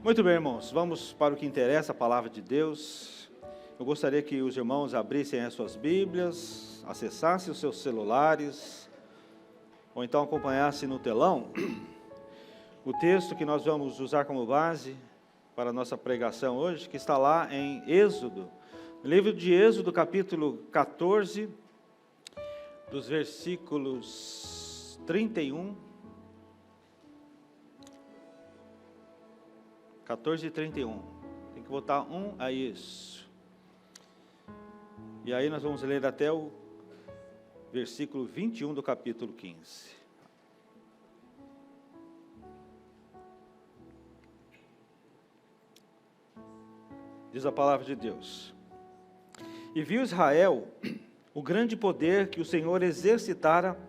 Muito bem, irmãos, vamos para o que interessa, a palavra de Deus. Eu gostaria que os irmãos abrissem as suas Bíblias, acessassem os seus celulares, ou então acompanhassem no telão o texto que nós vamos usar como base para a nossa pregação hoje, que está lá em Êxodo, no livro de Êxodo, capítulo 14, dos versículos 31, 14 e 31, tem que botar um a isso, e aí nós vamos ler até o versículo 21 do capítulo 15. Diz a palavra de Deus: E viu Israel o grande poder que o Senhor exercitara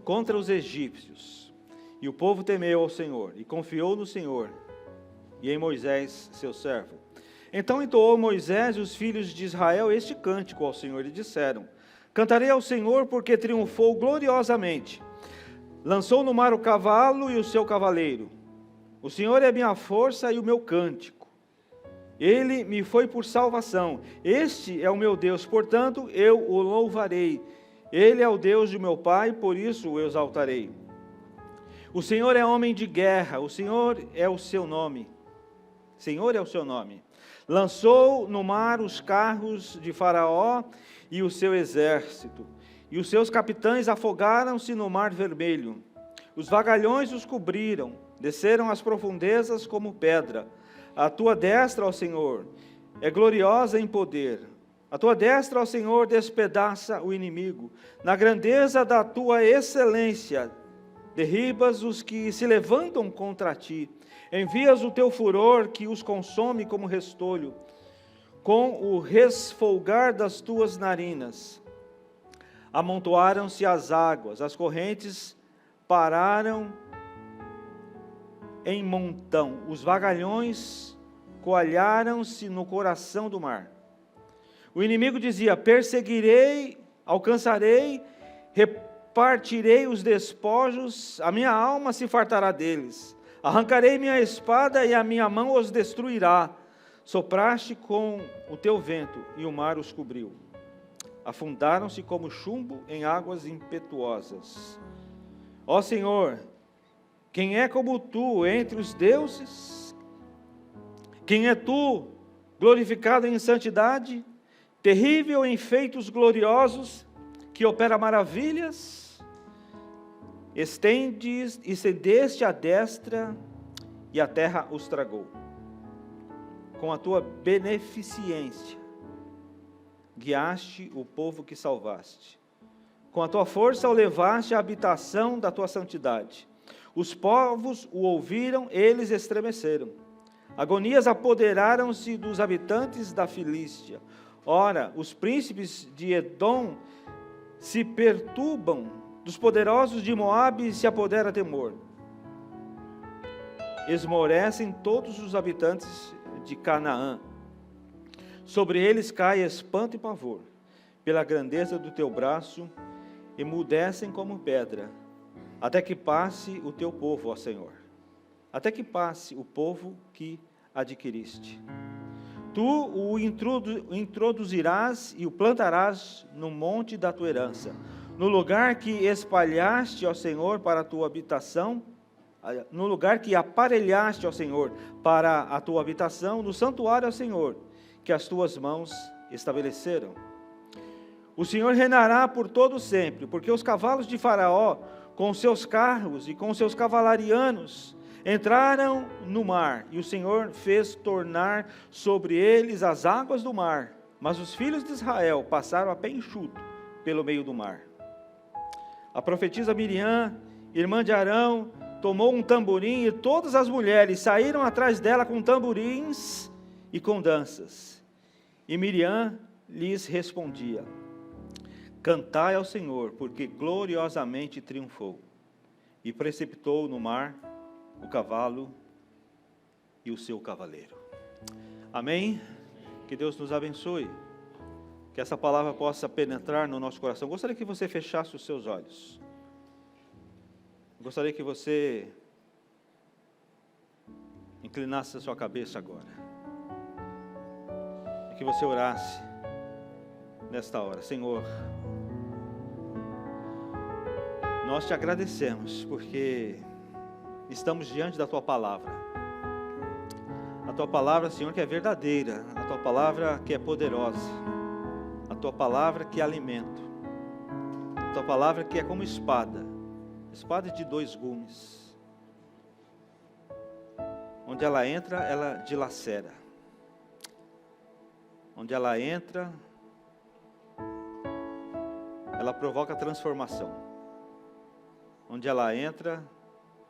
contra os egípcios, e o povo temeu ao Senhor, e confiou no Senhor, e em Moisés, seu servo. Então entoou Moisés e os filhos de Israel este cântico ao Senhor, e disseram: Cantarei ao Senhor, porque triunfou gloriosamente. Lançou no mar o cavalo e o seu cavaleiro. O Senhor é a minha força e o meu cântico. Ele me foi por salvação. Este é o meu Deus, portanto eu o louvarei. Ele é o Deus de meu pai, por isso o exaltarei. O Senhor é homem de guerra, o Senhor é o seu nome. Senhor é o seu nome. Lançou no mar os carros de Faraó e o seu exército, e os seus capitães afogaram-se no mar vermelho. Os vagalhões os cobriram, desceram às profundezas como pedra. A tua destra, ó Senhor, é gloriosa em poder. A tua destra, ó Senhor, despedaça o inimigo. Na grandeza da tua excelência, derribas os que se levantam contra ti. Envias o teu furor que os consome como restolho, com o resfolgar das tuas narinas. Amontoaram-se as águas, as correntes pararam em montão, os vagalhões coalharam-se no coração do mar. O inimigo dizia: perseguirei, alcançarei, repartirei os despojos, a minha alma se fartará deles. Arrancarei minha espada e a minha mão os destruirá. Sopraste com o teu vento e o mar os cobriu. Afundaram-se como chumbo em águas impetuosas. Ó Senhor, quem é como tu entre os deuses? Quem é tu, glorificado em santidade, terrível em feitos gloriosos, que opera maravilhas? Estendeste a destra e a terra os tragou. Com a tua beneficência, guiaste o povo que salvaste. Com a tua força o levaste à habitação da tua santidade. Os povos o ouviram, eles estremeceram. Agonias apoderaram-se dos habitantes da Filístia. Ora, os príncipes de Edom se perturbam, dos poderosos de Moabe se apodera temor. Esmorecem todos os habitantes de Canaã. Sobre eles cai espanto e pavor. Pela grandeza do teu braço, emudecem como pedra, até que passe o teu povo, ó Senhor. Até que passe o povo que adquiriste. Tu o introduzirás e o plantarás no monte da tua herança, no lugar que espalhaste, ó Senhor, para a tua habitação, no lugar que aparelhaste, ó Senhor, para a tua habitação, no santuário, ó Senhor, que as tuas mãos estabeleceram. O Senhor reinará por todo sempre, porque os cavalos de Faraó, com seus carros e com seus cavalarianos, entraram no mar, e o Senhor fez tornar sobre eles as águas do mar, mas os filhos de Israel passaram a pé enxuto pelo meio do mar. A profetisa Miriam, irmã de Arão, tomou um tamborim, e todas as mulheres saíram atrás dela com tamborins e com danças. E Miriam lhes respondia: Cantai ao Senhor, porque gloriosamente triunfou, e precipitou no mar o cavalo e o seu cavaleiro. Amém? Que Deus nos abençoe. Que essa palavra possa penetrar no nosso coração. Gostaria que você fechasse os seus olhos. Gostaria que você inclinasse a sua cabeça agora, e que você orasse nesta hora. Senhor, nós te agradecemos, porque estamos diante da Tua Palavra. A Tua Palavra, Senhor, que é verdadeira, a Tua Palavra que é poderosa, a Tua Palavra que é alimento, a Tua Palavra que é como espada de 2 gumes. Onde ela entra, ela dilacera. Onde ela entra, ela provoca transformação. Onde ela entra,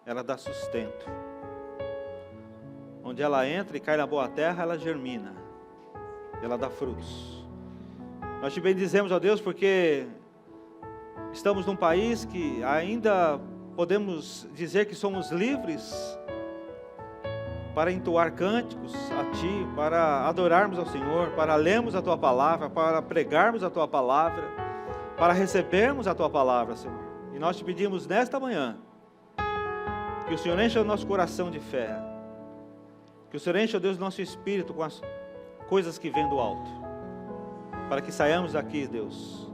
ela dá sustento. Onde ela entra e cai na boa terra, ela germina. Ela dá frutos. Nós te bendizemos, ó Deus, porque estamos num país que ainda podemos dizer que somos livres para entoar cânticos a Ti, para adorarmos ao Senhor, para lermos a Tua Palavra, para pregarmos a Tua Palavra, para recebermos a Tua Palavra, Senhor. E nós te pedimos nesta manhã, que o Senhor encha o nosso coração de fé, que o Senhor encha, ó Deus, o nosso espírito com as coisas que vêm do alto, para que saiamos daqui, Deus,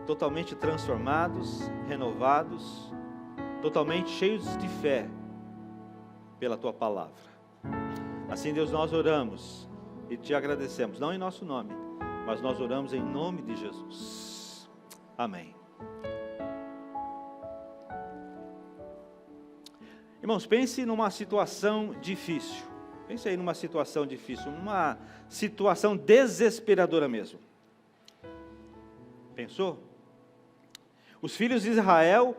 totalmente transformados, renovados, totalmente cheios de fé, pela Tua Palavra. Assim, Deus, nós oramos e Te agradecemos, não em nosso nome, mas nós oramos em nome de Jesus. Amém. Irmãos, pense numa situação difícil. Pense aí numa situação difícil, numa situação desesperadora mesmo. Pensou? Os filhos de Israel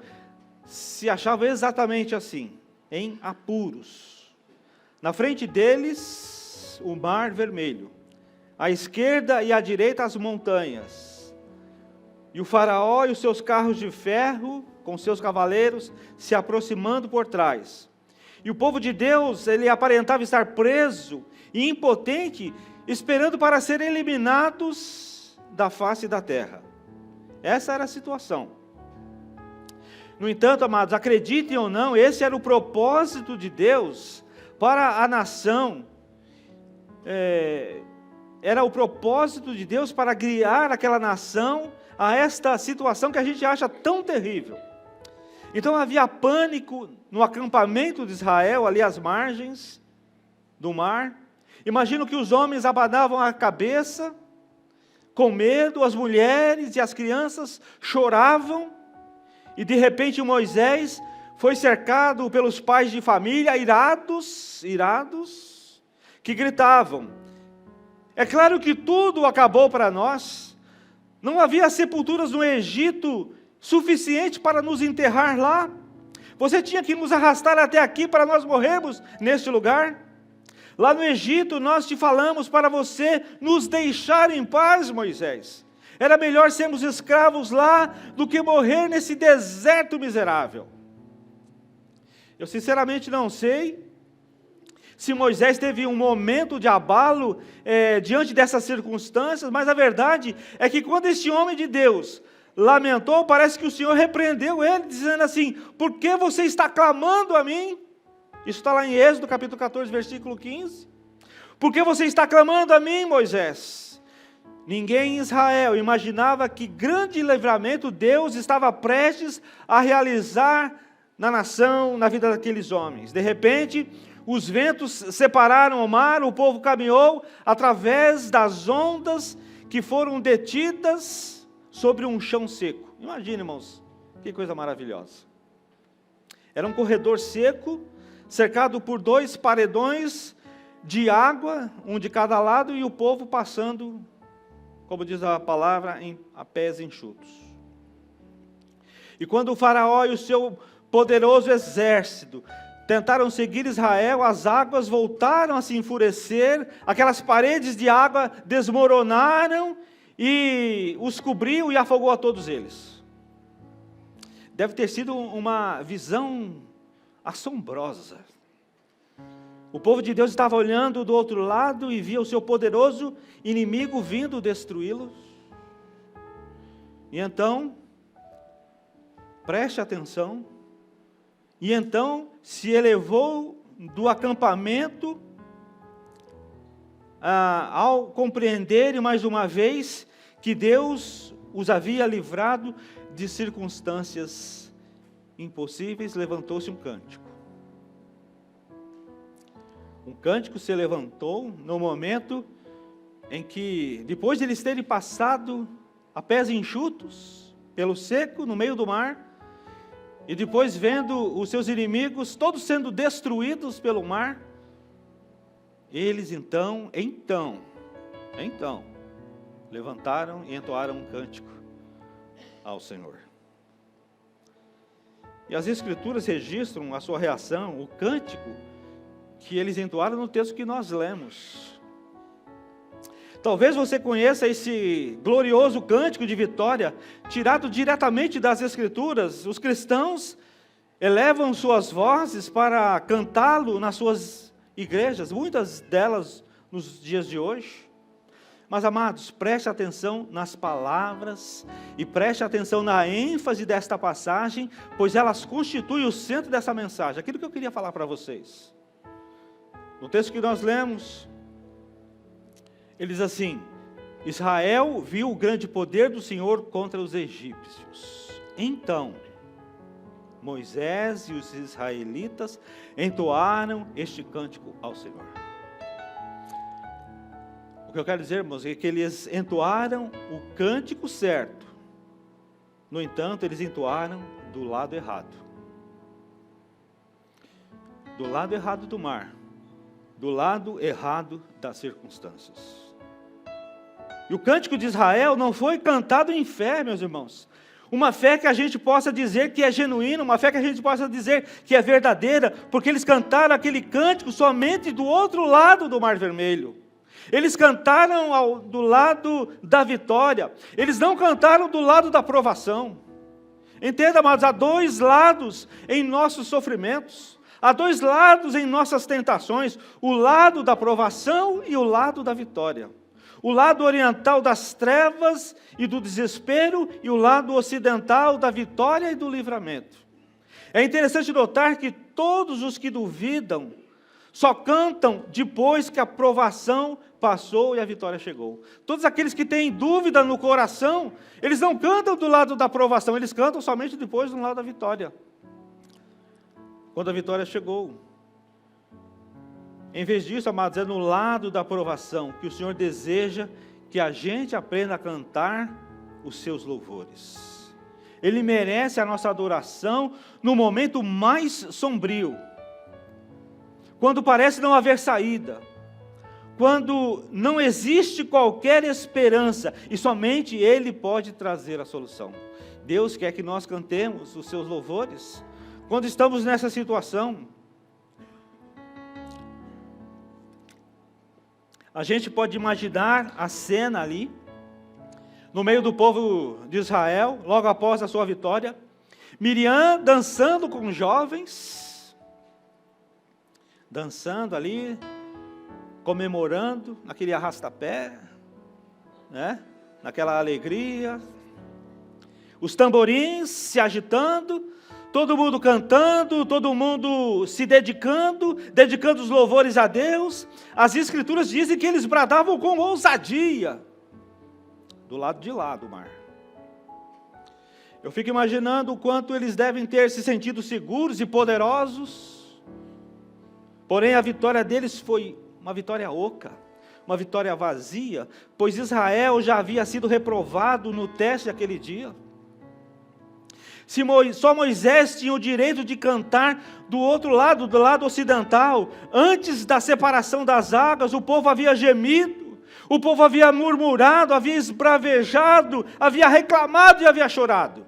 se achavam exatamente assim, em apuros. Na frente deles, o mar vermelho. À esquerda e à direita, as montanhas. E o faraó e os seus carros de ferro, com seus cavaleiros, se aproximando por trás. E o povo de Deus, ele aparentava estar preso e impotente, esperando para serem eliminados da face da terra. Essa era a situação. No entanto, amados, acreditem ou não, esse era o propósito de Deus para a nação. Era o propósito de Deus para guiar aquela nação a esta situação que a gente acha tão terrível. Então havia pânico no acampamento de Israel, ali às margens do mar. Imagino que os homens abanavam a cabeça, com medo, as mulheres e as crianças choravam. E de repente Moisés foi cercado pelos pais de família, irados, que gritavam. É claro que tudo acabou para nós. Não havia sepulturas no Egito suficiente para nos enterrar lá. Você tinha que nos arrastar até aqui para nós morrermos neste lugar. Lá no Egito nós te falamos para você nos deixar em paz, Moisés. Era melhor sermos escravos lá do que morrer nesse deserto miserável. Eu sinceramente não sei se Moisés teve um momento de abalo diante dessas circunstâncias, mas a verdade é que quando este homem de Deus lamentou, parece que o Senhor repreendeu ele, dizendo assim: por que você está clamando a mim? Isso está lá em Êxodo capítulo 14, versículo 15. Por que você está clamando a mim, Moisés? Ninguém em Israel imaginava que grande livramento Deus estava prestes a realizar na nação, na vida daqueles homens. De repente, os ventos separaram o mar, o povo caminhou através das ondas que foram detidas sobre um chão seco. Imagine, irmãos, que coisa maravilhosa. Era um corredor seco, cercado por 2 paredões de água, um de cada lado, e o povo passando, como diz a palavra, a pés enxutos. E quando o faraó e o seu poderoso exército tentaram seguir Israel, as águas voltaram a se enfurecer, aquelas paredes de água desmoronaram e os cobriu e afogou a todos eles. Deve ter sido uma visão assombrosa. O povo de Deus estava olhando do outro lado e via o seu poderoso inimigo vindo destruí-los. E então, preste atenção, e então se elevou do acampamento, ao compreenderem mais uma vez que Deus os havia livrado de circunstâncias impossíveis, levantou-se um cântico. Um cântico se levantou no momento em que, depois de eles terem passado a pés enxutos pelo seco no meio do mar, e depois vendo os seus inimigos todos sendo destruídos pelo mar, eles então, levantaram e entoaram um cântico ao Senhor. E as Escrituras registram a sua reação, o cântico que eles entoaram no texto que nós lemos. Talvez você conheça esse glorioso cântico de vitória, tirado diretamente das Escrituras. Os cristãos elevam suas vozes para cantá-lo nas suas igrejas, muitas delas nos dias de hoje. Mas, amados, preste atenção nas palavras e preste atenção na ênfase desta passagem, pois elas constituem o centro dessa mensagem. Aquilo que eu queria falar para vocês. No texto que nós lemos, ele diz assim: Israel viu o grande poder do Senhor contra os egípcios. Então, Moisés e os israelitas entoaram este cântico ao Senhor. O que eu quero dizer, irmãos, é que eles entoaram o cântico certo. No entanto, eles entoaram do lado errado. Do lado errado do mar. Do lado errado das circunstâncias. E o cântico de Israel não foi cantado em fé, meus irmãos. Uma fé que a gente possa dizer que é genuína, uma fé que a gente possa dizer que é verdadeira, porque eles cantaram aquele cântico somente do outro lado do Mar Vermelho. Eles cantaram do lado da vitória, eles não cantaram do lado da provação. Entenda, amados, há dois lados em nossos sofrimentos, há dois lados em nossas tentações, o lado da provação e o lado da vitória. O lado oriental das trevas e do desespero e o lado ocidental da vitória e do livramento. É interessante notar que todos os que duvidam só cantam depois que a provação passou e a vitória chegou. Todos aqueles que têm dúvida no coração, eles não cantam do lado da provação, eles cantam somente depois do lado da vitória. Quando a vitória chegou. Em vez disso, amados, é no lado da provação que o Senhor deseja que a gente aprenda a cantar os seus louvores. Ele merece a nossa adoração no momento mais sombrio, quando parece não haver saída, quando não existe qualquer esperança, e somente Ele pode trazer a solução. Deus quer que nós cantemos os seus louvores quando estamos nessa situação. A gente pode imaginar a cena ali, no meio do povo de Israel, logo após a sua vitória, Miriam dançando com jovens, dançando ali, comemorando, naquele arrastapé, né? Naquela alegria, os tamborins se agitando, todo mundo cantando, todo mundo se dedicando os louvores a Deus. As Escrituras dizem que eles bradavam com ousadia, do lado de lá do mar. Eu fico imaginando o quanto eles devem ter se sentido seguros e poderosos, porém a vitória deles foi uma vitória oca, uma vitória vazia, pois Israel já havia sido reprovado no teste daquele dia. Só Moisés tinha o direito de cantar do outro lado, do lado ocidental. Antes da separação das águas, o povo havia gemido, o povo havia murmurado, havia esbravejado, havia reclamado e havia chorado.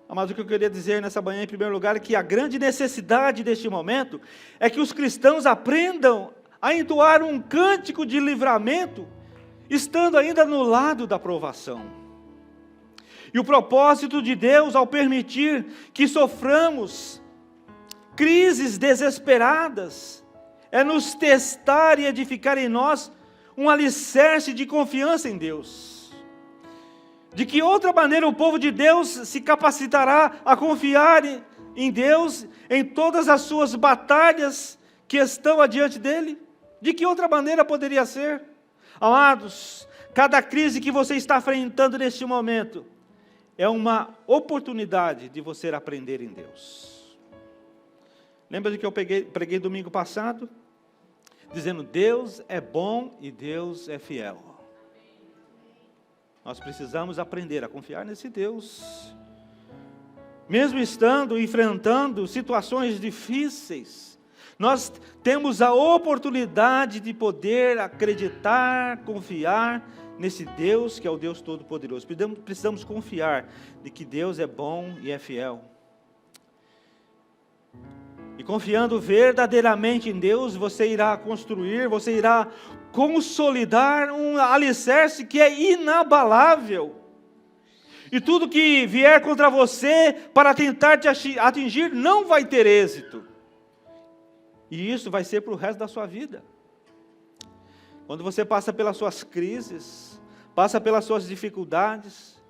Mas o que eu queria dizer nessa manhã, em primeiro lugar, é que a grande necessidade deste momento é que os cristãos aprendam a entoar um cântico de livramento, estando ainda no lado da provação. E o propósito de Deus, ao permitir que soframos crises desesperadas, é nos testar e edificar em nós um alicerce de confiança em Deus. De que outra maneira o povo de Deus se capacitará a confiar em Deus em todas as suas batalhas que estão adiante dele? De que outra maneira poderia ser? Amados, cada crise que você está enfrentando neste momento é uma oportunidade de você aprender em Deus. Lembra de que eu preguei domingo passado? Dizendo, Deus é bom e Deus é fiel. Nós precisamos aprender a confiar nesse Deus. Mesmo enfrentando situações difíceis, nós temos a oportunidade de poder acreditar, confiar nesse Deus que é o Deus Todo-Poderoso. Precisamos confiar de que Deus é bom e é fiel. E confiando verdadeiramente em Deus, você irá construir, você irá consolidar um alicerce que é inabalável. E tudo que vier contra você para tentar te atingir não vai ter êxito. E isso vai ser para o resto da sua vida. Quando você passa pelas suas crises, passa pelas suas dificuldades,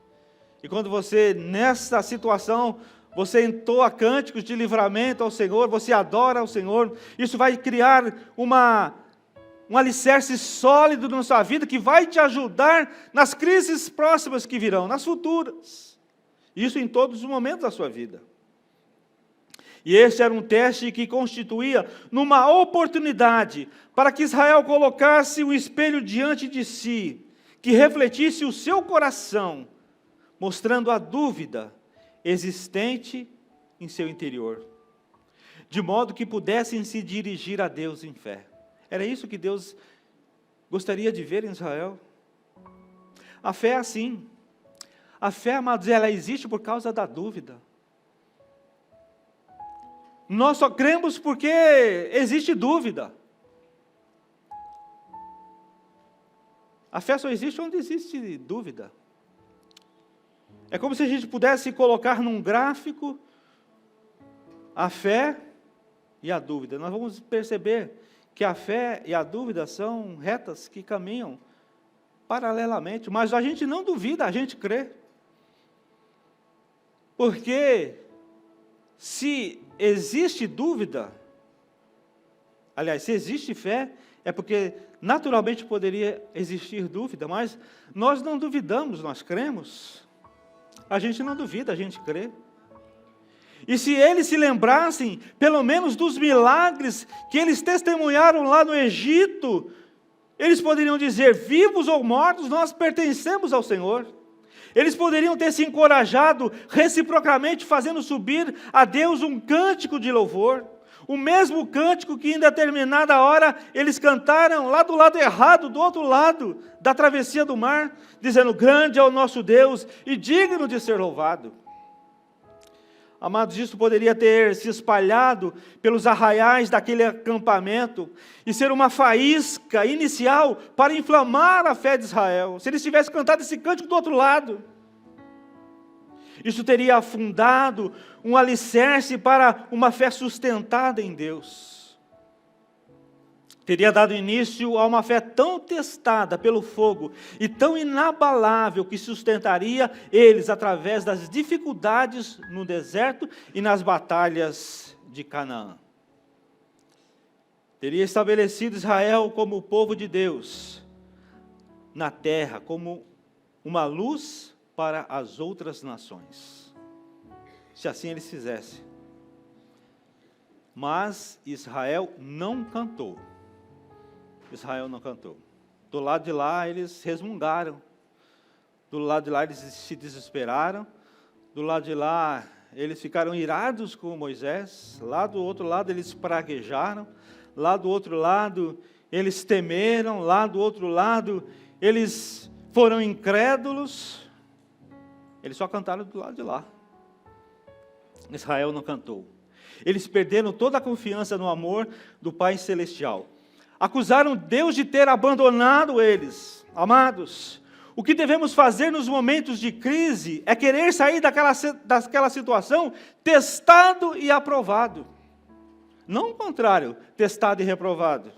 e quando você, nessa situação, você entoa cânticos de livramento ao Senhor, você adora ao Senhor, isso vai criar um alicerce sólido na sua vida, que vai te ajudar nas crises próximas que virão, nas futuras. Isso em todos os momentos da sua vida. E este era um teste que constituía numa oportunidade para que Israel colocasse um espelho diante de si, que refletisse o seu coração, mostrando a dúvida existente em seu interior, de modo que pudessem se dirigir a Deus em fé. Era isso que Deus gostaria de ver em Israel. A fé é assim. A fé, amados, ela existe por causa da dúvida. Nós só cremos porque existe dúvida. A fé só existe onde existe dúvida. É como se a gente pudesse colocar num gráfico a fé e a dúvida. Nós vamos perceber que a fé e a dúvida são retas que caminham paralelamente, mas a gente não duvida, a gente crê. Porque se existe dúvida, aliás, se existe fé, é porque naturalmente poderia existir dúvida, mas nós não duvidamos, nós cremos. A gente não duvida, a gente crê. E se eles se lembrassem, pelo menos dos milagres que eles testemunharam lá no Egito, eles poderiam dizer, vivos ou mortos, nós pertencemos ao Senhor. Eles poderiam ter se encorajado reciprocamente, fazendo subir a Deus um cântico de louvor. O mesmo cântico que em determinada hora eles cantaram lá do lado errado, do outro lado da travessia do mar, dizendo, grande é o nosso Deus e digno de ser louvado. Amados, isso poderia ter se espalhado pelos arraiais daquele acampamento e ser uma faísca inicial para inflamar a fé de Israel. Se eles tivessem cantado esse cântico do outro lado, isso teria afundado um alicerce para uma fé sustentada em Deus. Teria dado início a uma fé tão testada pelo fogo e tão inabalável que sustentaria eles através das dificuldades no deserto e nas batalhas de Canaã. Teria estabelecido Israel como o povo de Deus na terra, como uma luz para as outras nações, se assim eles fizessem. Mas Israel não cantou. Israel não cantou. Do lado de lá eles resmungaram. Do lado de lá eles se desesperaram. Do lado de lá eles ficaram irados com Moisés. Lá do outro lado eles praguejaram. Lá do outro lado eles temeram. Lá do outro lado eles foram incrédulos. Eles só cantaram do lado de lá. Israel não cantou. Eles perderam toda a confiança no amor do Pai Celestial. Acusaram Deus de ter abandonado eles. Amados, o que devemos fazer nos momentos de crise é querer sair daquela situação testado e aprovado. Não o contrário, testado e reprovado.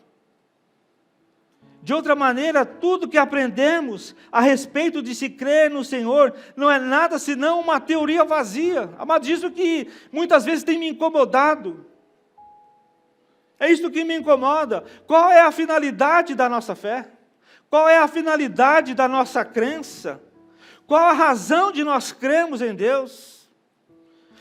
De outra maneira, tudo que aprendemos a respeito de se crer no Senhor não é nada senão uma teoria vazia. Amados, isso que muitas vezes tem me incomodado. É isso que me incomoda. Qual é a finalidade da nossa fé? Qual é a finalidade da nossa crença? Qual a razão de nós crermos em Deus?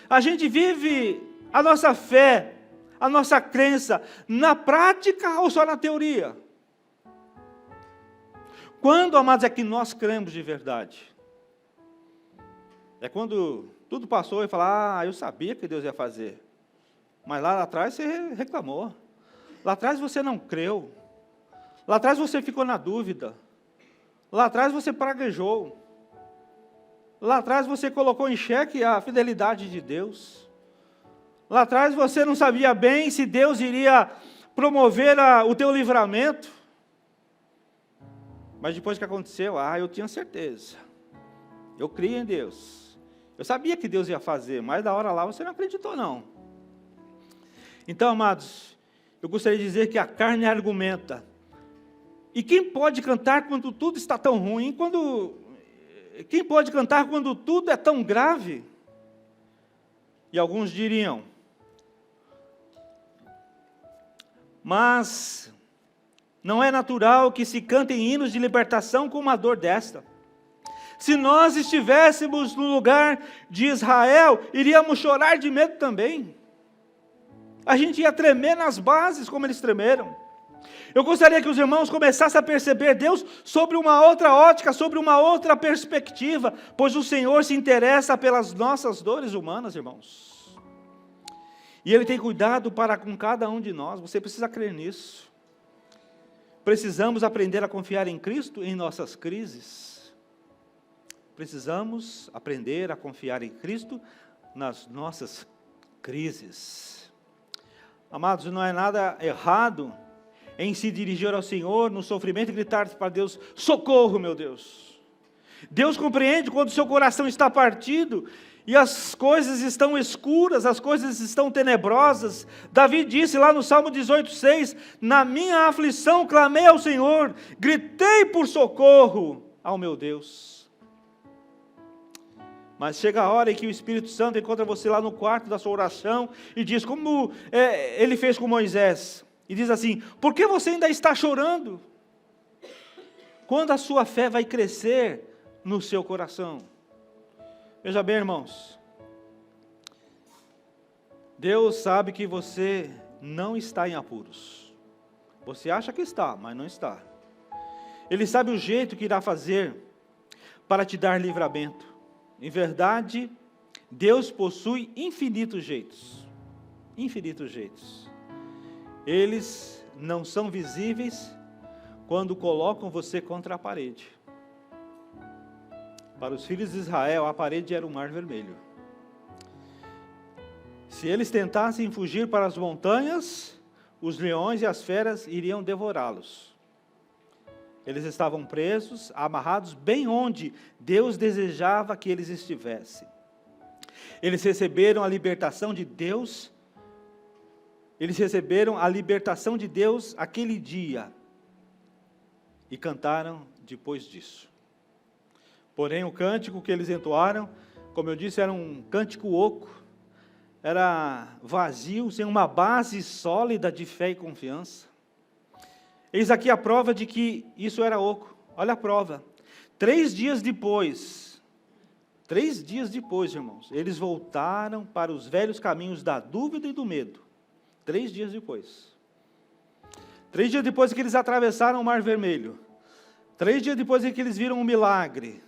A gente vive a nossa fé, a nossa crença, na prática ou só na teoria? Quando, amados, é que nós cremos de verdade? É quando tudo passou e fala, eu sabia que Deus ia fazer. Mas lá atrás você reclamou. Lá atrás você não creu. Lá atrás você ficou na dúvida. Lá atrás você praguejou. Lá atrás você colocou em xeque a fidelidade de Deus. Lá atrás você não sabia bem se Deus iria promover o teu livramento. Mas depois que aconteceu, eu tinha certeza. Eu criei em Deus. Eu sabia que Deus ia fazer, mas da hora lá você não acreditou não. Então, amados, eu gostaria de dizer que a carne argumenta. E quem pode cantar quando tudo está tão ruim? Quem pode cantar quando tudo é tão grave? E alguns diriam, mas não é natural que se cantem hinos de libertação com uma dor desta. Se nós estivéssemos no lugar de Israel, iríamos chorar de medo também. A gente ia tremer nas bases como eles tremeram. Eu gostaria que os irmãos começassem a perceber Deus sobre uma outra ótica, sobre uma outra perspectiva, pois o Senhor se interessa pelas nossas dores humanas, irmãos. E Ele tem cuidado para com cada um de nós, você precisa crer nisso. Precisamos aprender a confiar em Cristo em nossas crises. Precisamos aprender a confiar em Cristo nas nossas crises. Amados, não é nada errado em se dirigir ao Senhor no sofrimento e gritar para Deus, socorro, meu Deus. Deus compreende quando o seu coração está partido e as coisas estão escuras, as coisas estão tenebrosas. Davi disse lá no Salmo 18:6, na minha aflição clamei ao Senhor, gritei por socorro ao meu Deus. Mas chega a hora em que o Espírito Santo encontra você lá no quarto da sua oração e diz, como ele fez com Moisés, e diz assim, por que você ainda está chorando? Quando a sua fé vai crescer no seu coração? Veja bem, irmãos, Deus sabe que você não está em apuros. Você acha que está, mas não está. Ele sabe o jeito que irá fazer para te dar livramento. Em verdade, Deus possui infinitos jeitos. Infinitos jeitos. Eles não são visíveis quando colocam você contra a parede. Para os filhos de Israel, a parede era o Mar Vermelho. Se eles tentassem fugir para as montanhas, os leões e as feras iriam devorá-los. Eles estavam presos, amarrados bem onde Deus desejava que eles estivessem. Eles receberam a libertação de Deus. Eles receberam a libertação de Deus aquele dia e cantaram depois disso. Porém, o cântico que eles entoaram, como eu disse, era um cântico oco, era vazio, sem uma base sólida de fé e confiança. Eis aqui a prova de que isso era oco. Olha a prova. 3 dias depois, irmãos, eles voltaram para os velhos caminhos da dúvida e do medo. 3 dias depois. 3 dias depois que eles atravessaram o Mar Vermelho. 3 dias depois que eles viram um milagre.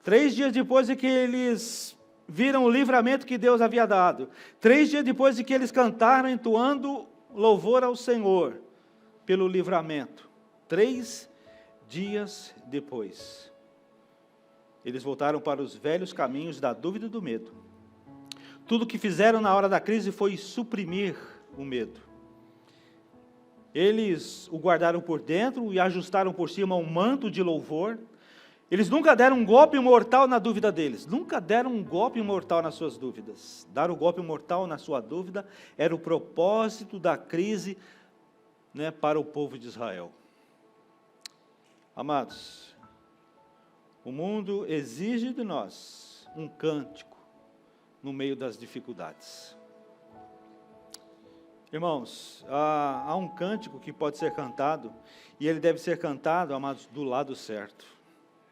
3 dias depois que eles viram o livramento que Deus havia dado. 3 dias depois que eles cantaram entoando louvor ao Senhor pelo livramento. 3 dias depois. Eles voltaram para os velhos caminhos da dúvida e do medo. Tudo o que fizeram na hora da crise foi suprimir o medo. Eles o guardaram por dentro e ajustaram por cima um manto de louvor. Eles nunca deram um golpe mortal na dúvida deles. Nunca deram um golpe mortal nas suas dúvidas. Dar o golpe mortal na sua dúvida era o propósito da crise, para o povo de Israel. Amados, o mundo exige de nós um cântico no meio das dificuldades. Irmãos, há um cântico que pode ser cantado, e ele deve ser cantado, amados, do lado certo.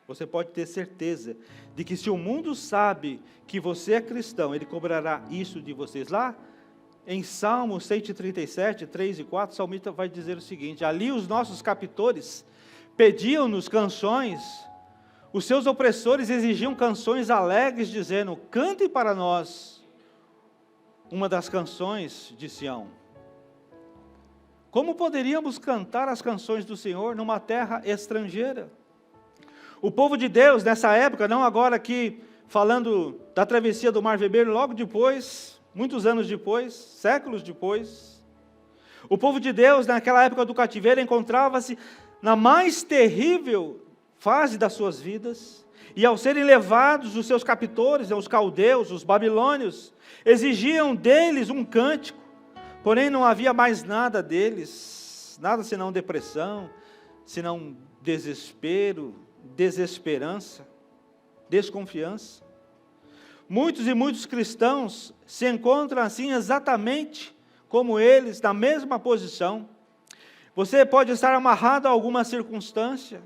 Você pode ter certeza de que se o mundo sabe que você é cristão, ele cobrará isso de vocês. Lá em Salmo 137, 3 e 4, o salmista vai dizer o seguinte: ali os nossos captores pediam-nos canções, os seus opressores exigiam canções alegres, dizendo: cante para nós uma das canções de Sião. Como poderíamos cantar as canções do Senhor numa terra estrangeira? O povo de Deus, nessa época, não agora aqui falando da travessia do Mar Vermelho, logo depois, muitos anos depois, séculos depois, o povo de Deus, naquela época do cativeiro, encontrava-se na mais terrível fase das suas vidas, e ao serem levados os seus captores, os caldeus, os babilônios, exigiam deles um cântico. Porém, não havia mais nada deles, nada senão depressão, senão desespero, desesperança, desconfiança. Muitos e muitos cristãos se encontram assim exatamente como eles, na mesma posição. Você pode estar amarrado a alguma circunstância.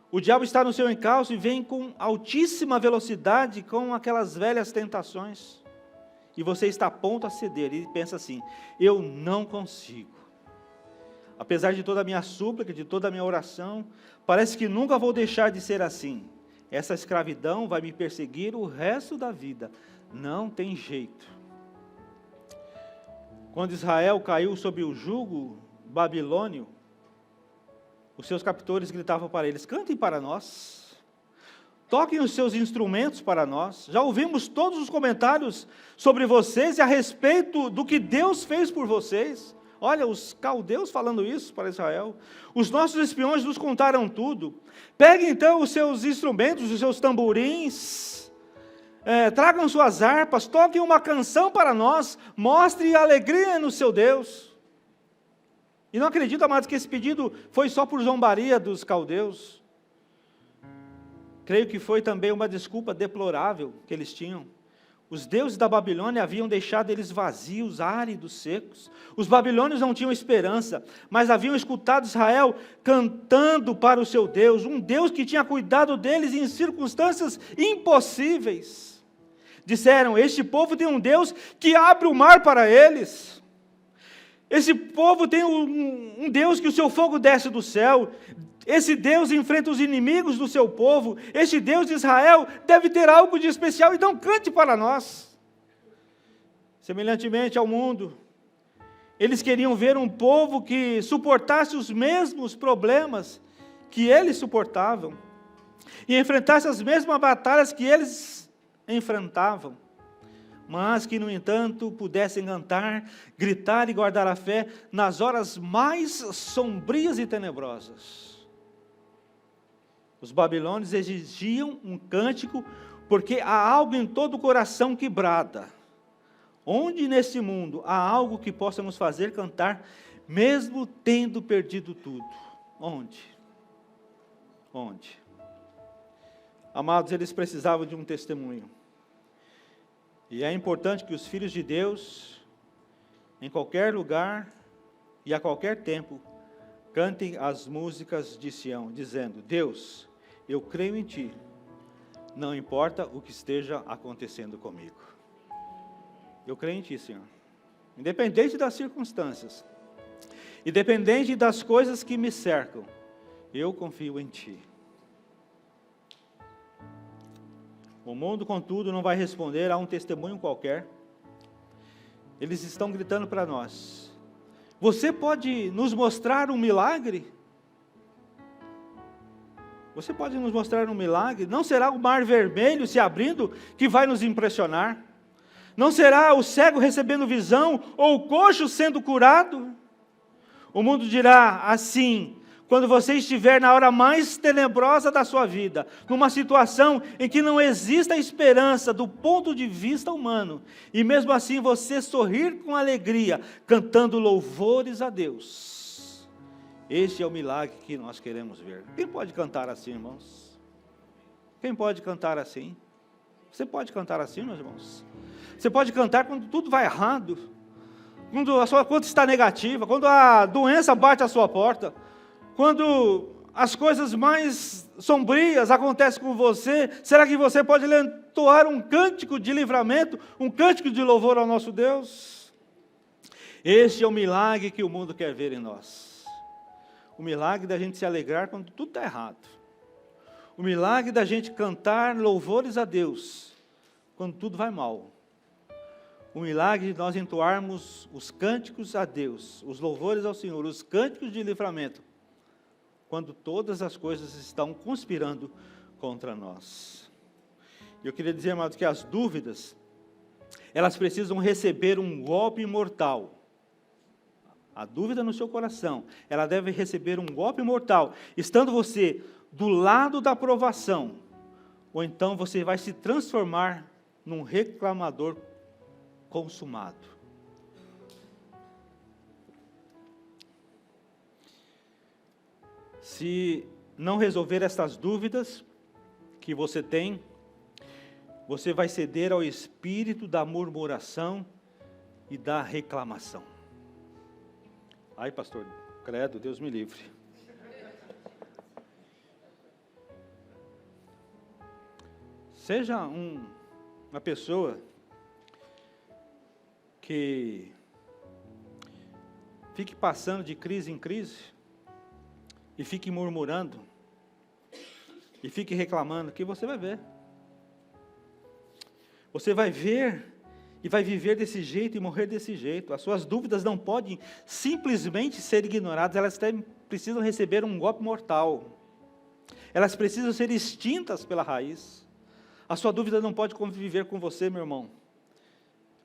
O diabo está no seu encalço e vem com altíssima velocidade com aquelas velhas tentações. E você está a ponto a ceder e pensa assim: eu não consigo. Apesar de toda a minha súplica, de toda a minha oração, parece que nunca vou deixar de ser assim. Essa escravidão vai me perseguir o resto da vida. Não tem jeito. Quando Israel caiu sob o jugo babilônio, os seus captores gritavam para eles: cantem para nós. Toquem os seus instrumentos para nós. Já ouvimos todos os comentários sobre vocês e a respeito do que Deus fez por vocês. Olha, os caldeus falando isso para Israel. Os nossos espiões nos contaram tudo. Peguem então os seus instrumentos, os seus tamborins, tragam suas harpas, toquem uma canção para nós, mostrem alegria no seu Deus. E não acredito, amados, que esse pedido foi só por zombaria dos caldeus. Creio que foi também uma desculpa deplorável que eles tinham. Os deuses da Babilônia haviam deixado eles vazios, áridos, secos. Os babilônios não tinham esperança, mas haviam escutado Israel cantando para o seu Deus, um Deus que tinha cuidado deles em circunstâncias impossíveis. Disseram: este povo tem um Deus que abre o mar para eles. Esse povo tem um Deus que o seu fogo desce do céu. Esse Deus enfrenta os inimigos do seu povo. Este Deus de Israel deve ter algo de especial, então cante para nós. Semelhantemente ao mundo, eles queriam ver um povo que suportasse os mesmos problemas que eles suportavam, e enfrentasse as mesmas batalhas que eles enfrentavam, mas que, no entanto, pudessem cantar, gritar e guardar a fé nas horas mais sombrias e tenebrosas. Os babilônios exigiam um cântico, porque há algo em todo o coração que brada. Onde neste mundo há algo que possa nos fazer cantar, mesmo tendo perdido tudo? Onde? Onde? Amados, eles precisavam de um testemunho. E é importante que os filhos de Deus, em qualquer lugar e a qualquer tempo, cantem as músicas de Sião, dizendo: Deus, eu creio em Ti, não importa o que esteja acontecendo comigo. Eu creio em Ti, Senhor. Independente das circunstâncias, independente das coisas que me cercam, eu confio em Ti. O mundo, contudo, não vai responder a um testemunho qualquer. Eles estão gritando para nós: você pode nos mostrar um milagre? Você pode nos mostrar um milagre? Não será o mar vermelho se abrindo que vai nos impressionar? Não será o cego recebendo visão ou o coxo sendo curado? O mundo dirá assim, quando você estiver na hora mais tenebrosa da sua vida, numa situação em que não exista esperança do ponto de vista humano, e mesmo assim você sorrir com alegria, cantando louvores a Deus. Este é o milagre que nós queremos ver. Quem pode cantar assim, irmãos? Quem pode cantar assim? Você pode cantar assim, meus irmãos? Você pode cantar quando tudo vai errado, quando a sua conta está negativa, quando a doença bate à sua porta, quando as coisas mais sombrias acontecem com você. Será que você pode entoar um cântico de livramento, um cântico de louvor ao nosso Deus? Este é o milagre que o mundo quer ver em nós. O milagre da gente se alegrar quando tudo está errado. O milagre da gente cantar louvores a Deus quando tudo vai mal. O milagre de nós entoarmos os cânticos a Deus, os louvores ao Senhor, os cânticos de livramento, quando todas as coisas estão conspirando contra nós. Eu queria dizer, amados, que as dúvidas, elas precisam receber um golpe mortal. A dúvida no seu coração, ela deve receber um golpe mortal, estando você do lado da provação, ou então você vai se transformar num reclamador consumado. Se não resolver essas dúvidas que você tem, você vai ceder ao espírito da murmuração e da reclamação. Ai, pastor, credo, Deus me livre. Seja uma pessoa que fique passando de crise em crise, e fique murmurando, e fique reclamando, que você vai ver. Você vai ver, e vai viver desse jeito, e morrer desse jeito. As suas dúvidas não podem simplesmente ser ignoradas, elas precisam receber um golpe mortal. Elas precisam ser extintas pela raiz. A sua dúvida não pode conviver com você, meu irmão.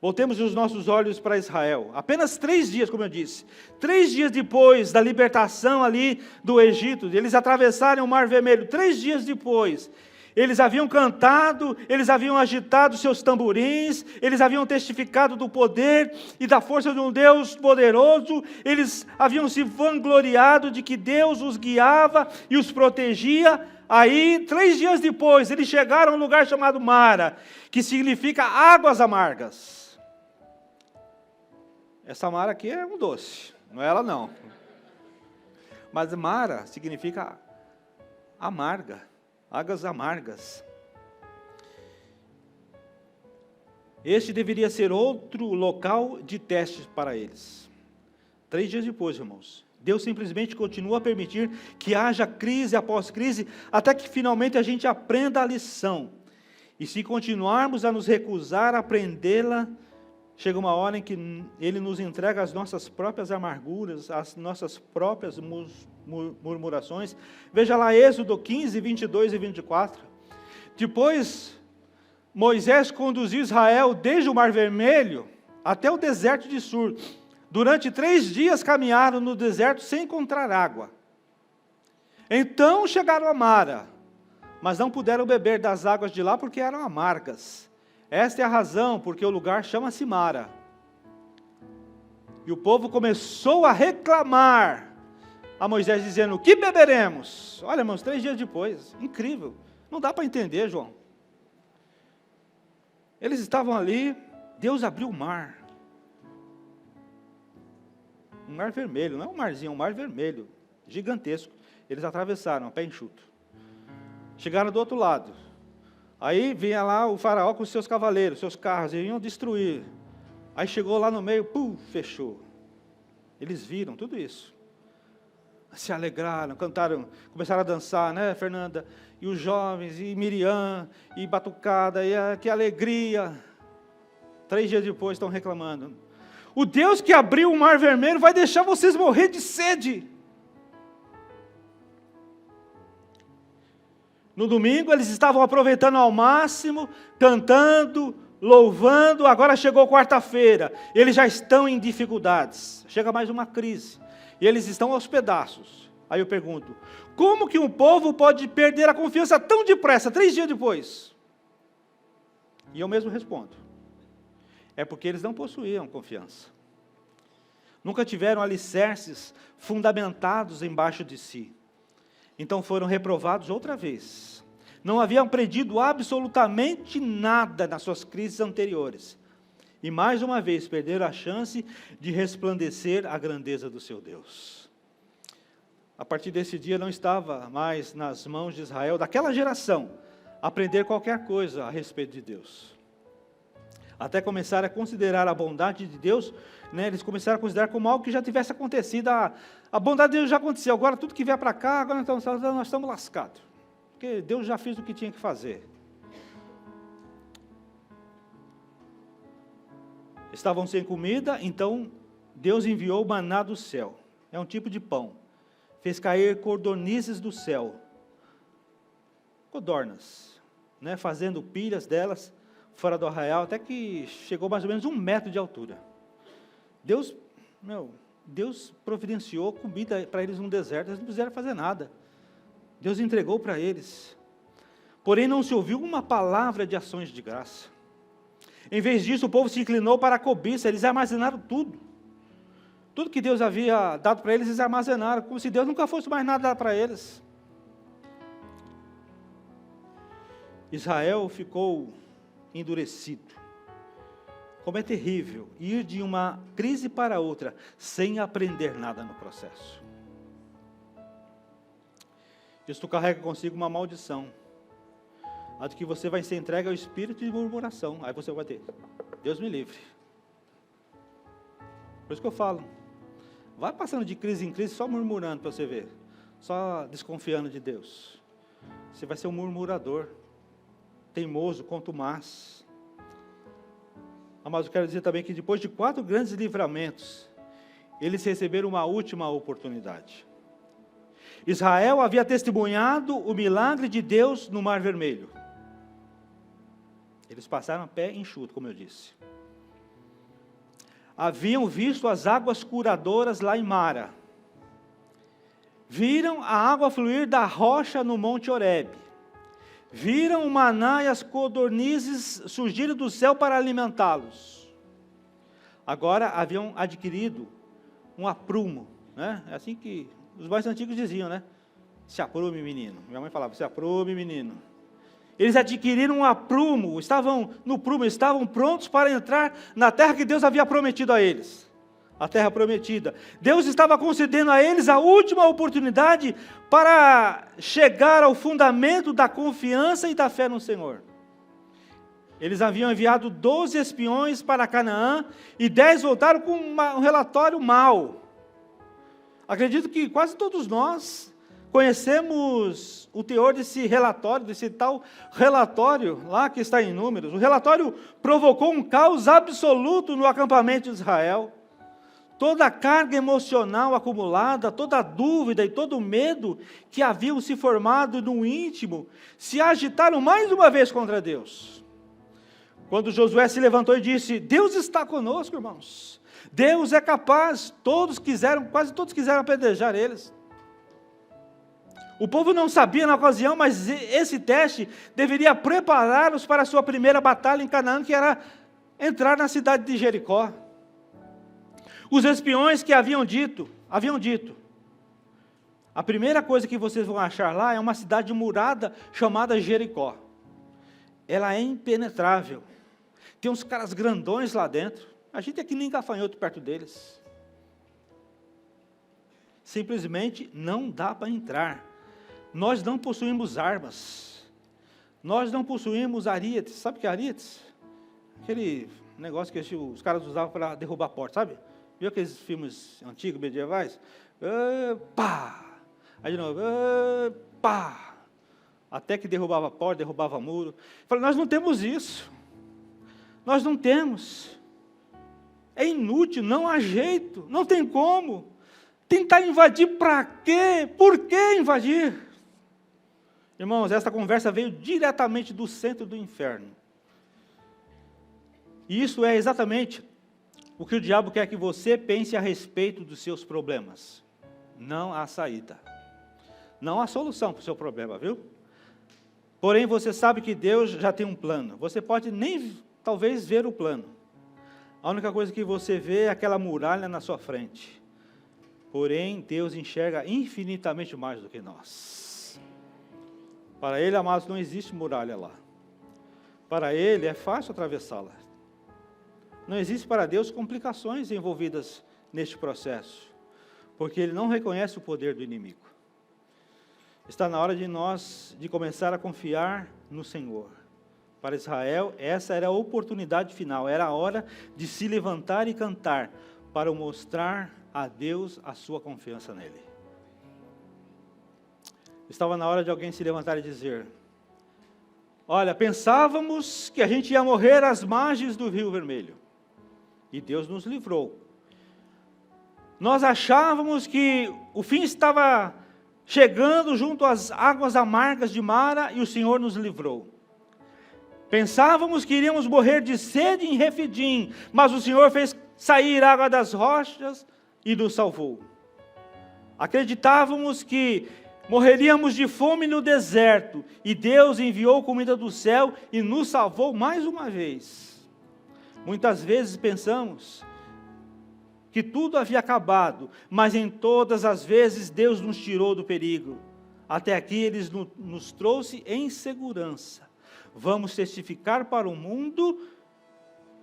Voltemos os nossos olhos para Israel. Apenas 3 dias, como eu disse, 3 dias depois da libertação ali do Egito, eles atravessaram o Mar Vermelho. 3 dias depois, eles haviam cantado, eles haviam agitado seus tamborins, eles haviam testificado do poder e da força de um Deus poderoso, eles haviam se vangloriado de que Deus os guiava e os protegia. Aí, 3 dias depois, eles chegaram a um lugar chamado Mara, que significa águas amargas. Essa Mara aqui é um doce, não é ela não. Mas Mara significa amarga, águas amargas. Este deveria ser outro local de teste para eles. 3 dias depois, irmãos, Deus simplesmente continua a permitir que haja crise após crise, até que finalmente a gente aprenda a lição. E se continuarmos a nos recusar a aprendê-la, chega uma hora em que Ele nos entrega as nossas próprias amarguras, as nossas próprias murmurações. Veja lá Êxodo 15, 22 e 24. Depois, Moisés conduziu Israel desde o Mar Vermelho até o deserto de Sur. Durante 3 dias caminharam no deserto sem encontrar água. Então chegaram a Mara, mas não puderam beber das águas de lá porque eram amargas. Esta é a razão porque o lugar chama-se Mara. E o povo começou a reclamar a Moisés, dizendo: o que beberemos? Olha, irmãos, 3 dias depois, incrível, não dá para entender, João. Eles estavam ali, Deus abriu o mar. Um mar vermelho, não é um marzinho, é um mar vermelho, gigantesco. Eles atravessaram a pé enxuto. Chegaram do outro lado. Aí vinha lá o faraó com os seus cavaleiros, seus carros, eles iam destruir. Aí chegou lá no meio, fechou. Eles viram tudo isso. Se alegraram, cantaram, começaram a dançar, né, Fernanda? E os jovens, e Miriam, e batucada, e que alegria. 3 dias depois estão reclamando. O Deus que abriu o Mar Vermelho vai deixar vocês morrer de sede. No domingo eles estavam aproveitando ao máximo, cantando, louvando. Agora chegou quarta-feira, eles já estão em dificuldades. Chega mais uma crise, e eles estão aos pedaços. Aí eu pergunto, como que um povo pode perder a confiança tão depressa, 3 dias depois? E eu mesmo respondo, é porque eles não possuíam confiança. nunca tiveram alicerces fundamentados embaixo de si. Então foram reprovados outra vez. Não haviam aprendido absolutamente nada nas suas crises anteriores. E mais uma vez perderam a chance de resplandecer a grandeza do seu Deus. A partir desse dia não estava mais nas mãos de Israel, daquela geração, aprender qualquer coisa a respeito de Deus. Até começar a considerar a bondade de Deus, né, eles começaram a considerar como algo que já tivesse acontecido. A bondade de Deus já aconteceu, agora tudo que vier para cá, agora nós estamos lascados. Porque Deus já fez o que tinha que fazer. Estavam sem comida, então Deus enviou o maná do céu. É um tipo de pão. Fez cair codornizes do céu. Codornas, né, fazendo pilhas delas fora do arraial, até que chegou mais ou menos 1 metro de altura. Deus providenciou comida para eles no deserto, eles não precisaram fazer nada. Deus entregou para eles. Porém, não se ouviu uma palavra de ações de graça. Em vez disso, o povo se inclinou para a cobiça, eles armazenaram tudo. Tudo que Deus havia dado para eles, eles armazenaram, como se Deus nunca fosse mais nada dar para eles. Israel ficou endurecido. Como é terrível ir de uma crise para outra, sem aprender nada no processo. Isto carrega consigo uma maldição, a de que você vai ser entregue ao espírito de murmuração. Aí você vai ter, Deus me livre. Por isso que eu falo, vai passando de crise em crise, só murmurando para você ver, só desconfiando de Deus. Você vai ser um murmurador, teimoso, contumaz. Mas eu quero dizer também que depois de 4 grandes livramentos, eles receberam uma última oportunidade. Israel havia testemunhado o milagre de Deus no Mar Vermelho. Eles passaram a pé enxuto, como eu disse. Haviam visto as águas curadoras lá em Mara. Viram a água fluir da rocha no Monte Horebe. Viram o maná e as codornizes surgirem do céu para alimentá-los. Agora haviam adquirido um aprumo, né? É assim que os mais antigos diziam, né? Se aprume, menino. Minha mãe falava, se aprume, menino. Eles adquiriram um aprumo, estavam no prumo, estavam prontos para entrar na terra que Deus havia prometido a eles. A terra prometida. Deus estava concedendo a eles a última oportunidade para chegar ao fundamento da confiança e da fé no Senhor. Eles haviam enviado 12 espiões para Canaã e 10 voltaram com um relatório mau. Acredito que quase todos nós conhecemos o teor desse relatório, desse tal relatório lá que está em Números. O relatório provocou um caos absoluto no acampamento de Israel. Toda a carga emocional acumulada, toda a dúvida e todo o medo que haviam se formado no íntimo, se agitaram mais uma vez contra Deus. Quando Josué se levantou e disse, Deus está conosco, irmãos. Deus é capaz. Quase todos quiseram apedrejar eles. O povo não sabia na ocasião, mas esse teste deveria prepará-los para a sua primeira batalha em Canaã, que era entrar na cidade de Jericó. Os espiões que haviam dito, a primeira coisa que vocês vão achar lá é uma cidade murada chamada Jericó. Ela é impenetrável. Tem uns caras grandões lá dentro. A gente é que nem gafanhoto perto deles. Simplesmente não dá para entrar. Nós não possuímos armas. Nós não possuímos ariete. Sabe o que é ariete? Aquele negócio que os caras usavam para derrubar a porta, sabe? Viu aqueles filmes antigos, medievais? Pá! Aí de novo, pá! Até que derrubava a porta, derrubava o muro. Falei, nós não temos isso. Nós não temos. É inútil, não há jeito, não tem como. Tentar invadir para quê? Por que invadir? Irmãos, essa conversa veio diretamente do centro do inferno. E isso é exatamente o que o diabo quer que você pense a respeito dos seus problemas. Não há saída. Não há solução para o seu problema, viu? Porém, você sabe que Deus já tem um plano. Você pode nem, talvez, ver o plano. A única coisa que você vê é aquela muralha na sua frente. Porém, Deus enxerga infinitamente mais do que nós. Para Ele, amados, não existe muralha lá. Para Ele é fácil atravessá-la. Não existe para Deus complicações envolvidas neste processo, porque Ele não reconhece o poder do inimigo. Está na hora de começar a confiar no Senhor. Para Israel, essa era a oportunidade final, era a hora de se levantar e cantar, para mostrar a Deus a sua confiança nele. Estava na hora de alguém se levantar e dizer: olha, pensávamos que a gente ia morrer às margens do Rio Vermelho, e Deus nos livrou. Nós achávamos que o fim estava chegando junto às águas amargas de Mara, e o Senhor nos livrou. Pensávamos que iríamos morrer de sede em Refidim, mas o Senhor fez sair água das rochas e nos salvou. Acreditávamos que morreríamos de fome no deserto, e Deus enviou comida do céu e nos salvou mais uma vez. Muitas vezes pensamos que tudo havia acabado, mas em todas as vezes Deus nos tirou do perigo. Até aqui Ele nos trouxe em segurança. Vamos testificar para o mundo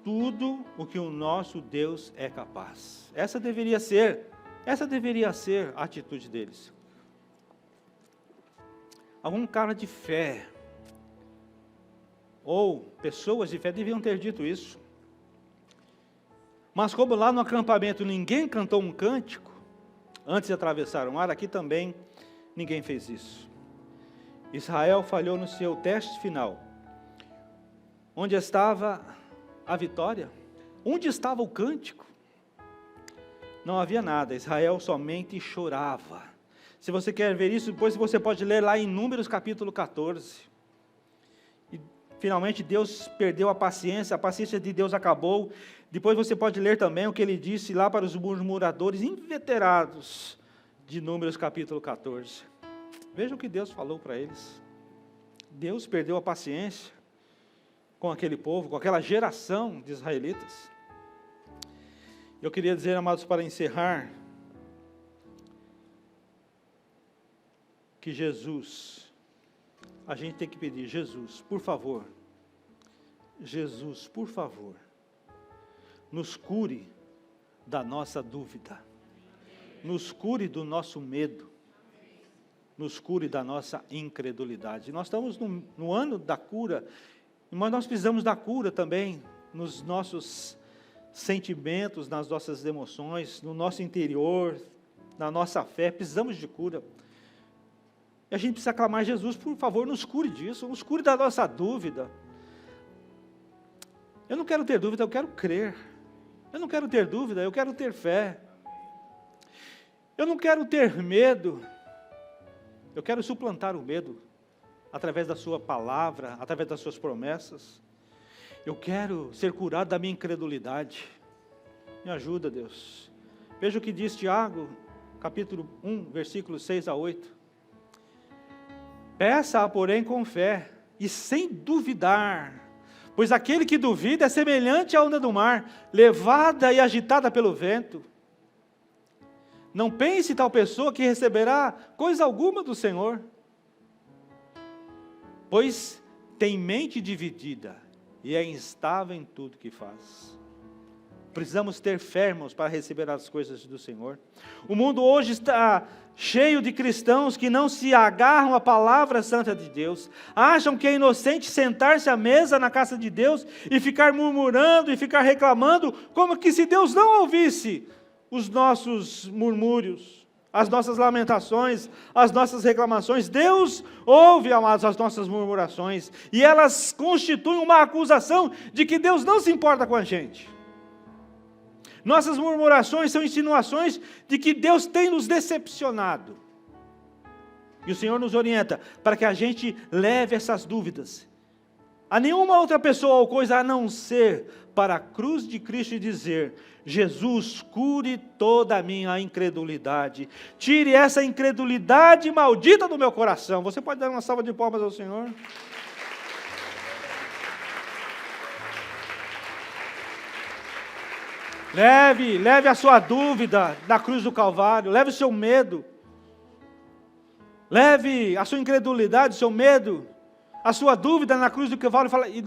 tudo o que o nosso Deus é capaz. Essa deveria ser a atitude deles. Algum cara de fé, ou pessoas de fé deviam ter dito isso. Mas como lá no acampamento ninguém cantou um cântico, antes de atravessar o mar, aqui também ninguém fez isso. Israel falhou no seu teste final. Onde estava a vitória? Onde estava o cântico? Não havia nada, Israel somente chorava. Se você quer ver isso, depois você pode ler lá em Números capítulo 14. E finalmente Deus perdeu a paciência de Deus acabou. Depois você pode ler também o que ele disse lá para os murmuradores inveterados de Números capítulo 14. Veja o que Deus falou para eles. Deus perdeu a paciência com aquele povo, com aquela geração de israelitas. Eu queria dizer, amados, para encerrar, que Jesus, a gente tem que pedir: Jesus, por favor, nos cure da nossa dúvida, nos cure do nosso medo, nos cure da nossa incredulidade. Nós estamos no ano da cura, mas nós precisamos da cura também nos nossos sentimentos, nas nossas emoções, no nosso interior, na nossa fé. Precisamos de cura. E a gente precisa clamar: Jesus, por favor, nos cure disso, nos cure da nossa dúvida. Eu não quero ter dúvida, eu quero crer. Eu não quero ter dúvida, eu quero ter fé. Eu não quero ter medo, eu quero suplantar o medo através da sua palavra, através das suas promessas. Eu quero ser curado da minha incredulidade. Me ajuda, Deus. Veja o que diz Tiago, capítulo 1, versículos 6 a 8. Peça, porém, com fé e sem duvidar, pois aquele que duvida é semelhante à onda do mar, levada e agitada pelo vento. Não pense tal pessoa que receberá coisa alguma do Senhor, pois tem mente dividida e é instável em tudo que faz. Precisamos ter fé, irmãos, para receber as coisas do Senhor. O mundo hoje está cheio de cristãos que não se agarram à palavra santa de Deus, acham que é inocente sentar-se à mesa na casa de Deus e ficar murmurando e ficar reclamando, como que se Deus não ouvisse os nossos murmúrios, as nossas lamentações, as nossas reclamações. Deus ouve, amados, as nossas murmurações, e elas constituem uma acusação de que Deus não se importa com a gente. Nossas murmurações são insinuações de que Deus tem nos decepcionado. E o Senhor nos orienta para que a gente leve essas dúvidas a nenhuma outra pessoa ou coisa a não ser para a cruz de Cristo e dizer: Jesus, cure toda a minha incredulidade, tire essa incredulidade maldita do meu coração. Você pode dar uma salva de palmas ao Senhor? Leve a sua dúvida na cruz do Calvário, leve o seu medo, leve a sua incredulidade, o seu medo, a sua dúvida na cruz do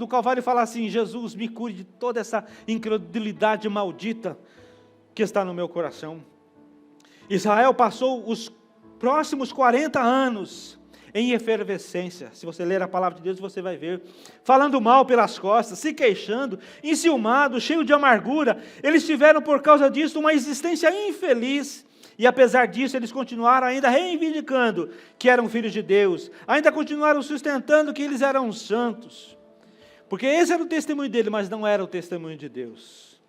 Calvário e fala assim: Jesus, me cure de toda essa incredulidade maldita que está no meu coração. Israel passou os próximos 40 anos em efervescência. Se você ler a palavra de Deus, você vai ver, falando mal pelas costas, se queixando, enciumados, cheio de amargura. Eles tiveram por causa disso uma existência infeliz, e apesar disso eles continuaram ainda reivindicando que eram filhos de Deus, ainda continuaram sustentando que eles eram santos, porque esse era o testemunho dele, mas não era o testemunho de Deus.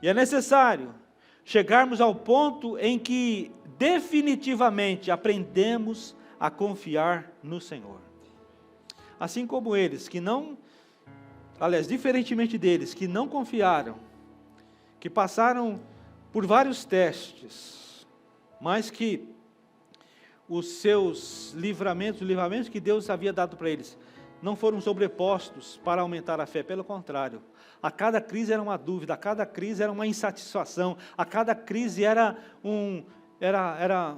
E é necessário chegarmos ao ponto em que definitivamente aprendemos a confiar no Senhor. Assim como eles que não, aliás, diferentemente deles, que não confiaram, que passaram por vários testes, mas que os seus livramentos, os livramentos que Deus havia dado para eles, não foram sobrepostos para aumentar a fé, pelo contrário. A cada crise era uma dúvida, a cada crise era uma insatisfação, a cada crise era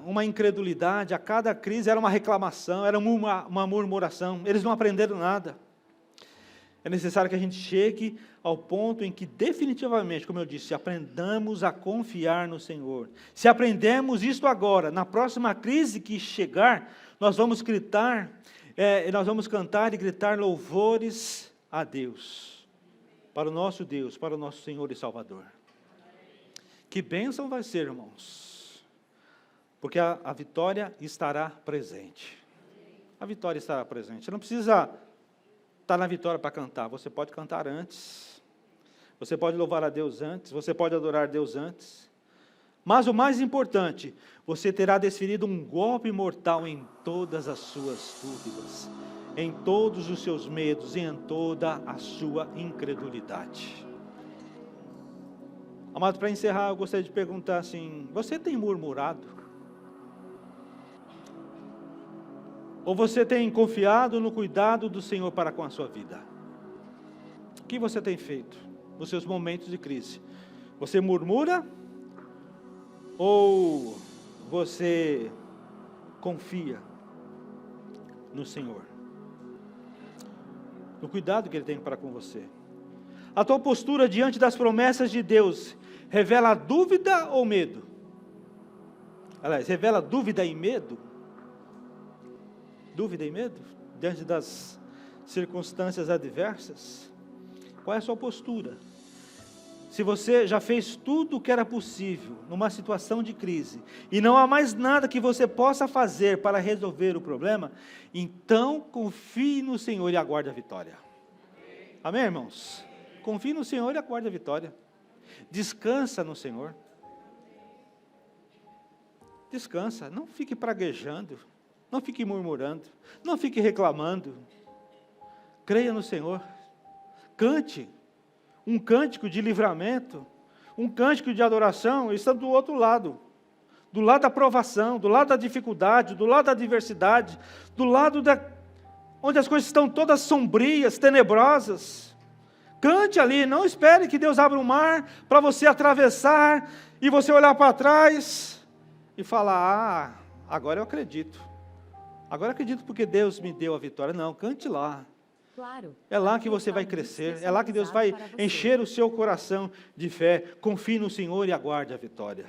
uma incredulidade, a cada crise era uma reclamação, era uma murmuração. Eles não aprenderam nada. É necessário que a gente chegue ao ponto em que definitivamente, como eu disse, aprendamos a confiar no Senhor. Se aprendemos isto agora, na próxima crise que chegar, nós vamos gritar, nós vamos cantar e gritar louvores a Deus, para o nosso Deus, para o nosso Senhor e Salvador. Que bênção vai ser, irmãos, porque a vitória estará presente. A vitória estará presente. Você não precisa estar na vitória para cantar, você pode cantar antes, você pode louvar a Deus antes, você pode adorar a Deus antes, mas o mais importante, você terá desferido um golpe mortal em todas as suas dúvidas, em todos os seus medos e em toda a sua incredulidade. Amado, para encerrar, eu gostaria de perguntar assim: você tem murmurado? Ou você tem confiado no cuidado do Senhor para com a sua vida? O que você tem feito nos seus momentos de crise? Você murmura? Ou você confia no Senhor? No cuidado que Ele tem para com você? A tua postura diante das promessas de Deus revela dúvida ou medo? Aliás, revela dúvida e medo? Dúvida e medo? Diante das circunstâncias adversas? Qual é a sua postura? Se você já fez tudo o que era possível numa situação de crise, e não há mais nada que você possa fazer para resolver o problema, então confie no Senhor e aguarde a vitória. Amém, irmãos? Confie no Senhor e aguarde a vitória. Descansa no Senhor. Descansa, não fique praguejando, não fique murmurando, não fique reclamando. Creia no Senhor. Cante um cântico de livramento, um cântico de adoração, estando do outro lado. Do lado da provação, do lado da dificuldade, do lado da adversidade, do lado onde as coisas estão todas sombrias, tenebrosas. Cante ali, não espere que Deus abra um mar para você atravessar e você olhar para trás e falar: agora eu acredito. Agora eu acredito porque Deus me deu a vitória. Não, cante lá. Claro. É lá que você vai crescer, é lá que Deus vai encher o seu coração de fé. Confie no Senhor e aguarde a vitória.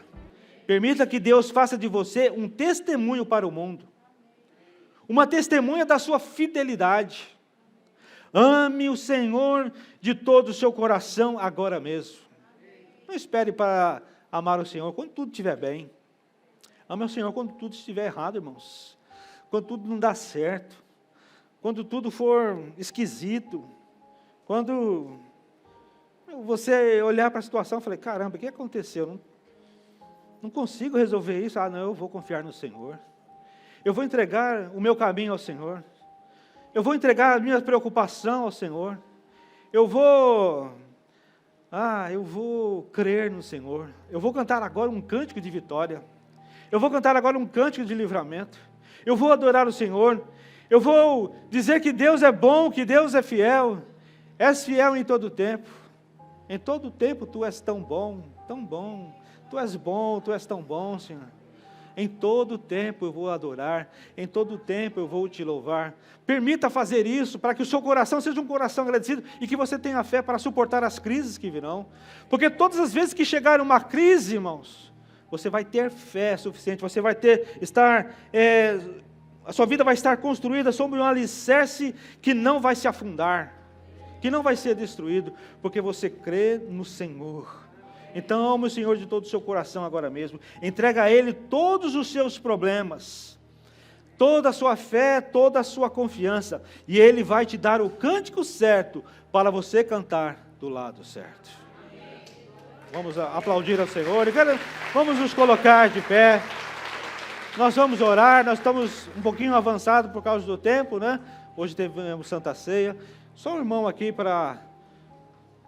Permita que Deus faça de você um testemunho para o mundo, uma testemunha da sua fidelidade. Ame o Senhor de todo o seu coração agora mesmo. Não espere para amar o Senhor quando tudo estiver bem. Ame o Senhor quando tudo estiver errado, irmãos. Quando tudo não dá certo. Quando tudo for esquisito. Quando você olhar para a situação e falar: caramba, o que aconteceu? Não consigo resolver isso. Não, eu vou confiar no Senhor. Eu vou entregar o meu caminho ao Senhor. Eu vou entregar a minha preocupação ao Senhor. Eu vou crer no Senhor. Eu vou cantar agora um cântico de vitória. Eu vou cantar agora um cântico de livramento. Eu vou adorar o Senhor. Eu vou dizer que Deus é bom, que Deus é fiel. És fiel em todo o tempo. Em todo tempo Tu és tão bom, tão bom. Tu és bom, Tu és tão bom, Senhor. Em todo tempo eu vou adorar, em todo tempo eu vou Te louvar. Permita fazer isso, para que o seu coração seja um coração agradecido, e que você tenha fé para suportar as crises que virão. Porque todas as vezes que chegar uma crise, irmãos, você vai ter fé suficiente, você vai a sua vida vai estar construída sobre um alicerce que não vai se afundar, que não vai ser destruído, porque você crê no Senhor. Então ame o Senhor de todo o seu coração agora mesmo, entrega a Ele todos os seus problemas, toda a sua fé, toda a sua confiança, e Ele vai te dar o cântico certo, para você cantar do lado certo. Vamos aplaudir ao Senhor, vamos nos colocar de pé, nós vamos orar, nós estamos um pouquinho avançados por causa do tempo, né? Hoje tivemos Santa Ceia, só um irmão aqui